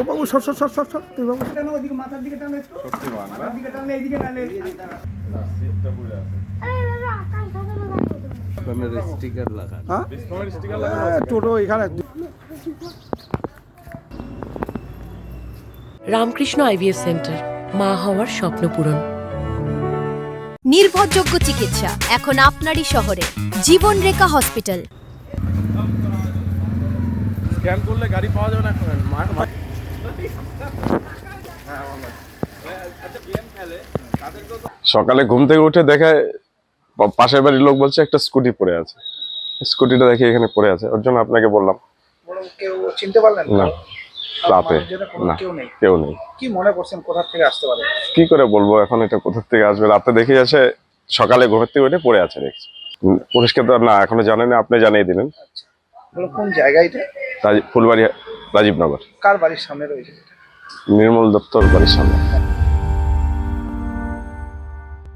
বাবু সর সর সর সর সর তুই বাবু কেন ওইদিকে মাথার দিকে টান একটু সত্যি মাথার দিকে টানলে এইদিকে নালে সিটটা পুরো আছে আপনার স্টিকার লাগা হ্যাঁ স্টিকার লাগা টোটো এখানে রামকৃষ্ণ আইভিএফ সেন্টার, মা হওয়ার স্বপ্ন পূরণ। নির্ভরযোগ্য চিকিৎসা এখন আপনারই শহরে, জীবনরেখা হসপিটাল। স্ক্যান করলে গাড়ি পাওয়া যাবে না সকালে ঘুম থেকে উঠে দেখায় পাশের বাড়ির লোক বলছে একটা স্কুটি পড়ে আছে। স্কুটিটা দেখি এখানে পড়ে আছে, ওর জন্য আপনাকে বললাম। কেউ চিনতে পারলেন না, রাতে না, কেউ নেই। কি মনে করছেন কোথা থেকে আসতে পারে? কি করে বলবো এখন এটা কোথা থেকে আসবে? রাতে দেখে আসে, সকালে ঘুমের থেকে উঠে পড়ে আছে দেখছি। পুলিশকে তো না এখনো জানেনি, আপনি জানিয়ে দিলেন। কোন জায়গায় এটা? ফুলবাড়ি, রাজীবনগর। কার বাড়ির সামনে রয়েছে? নির্মল দত্তর বাড়ির সামনে।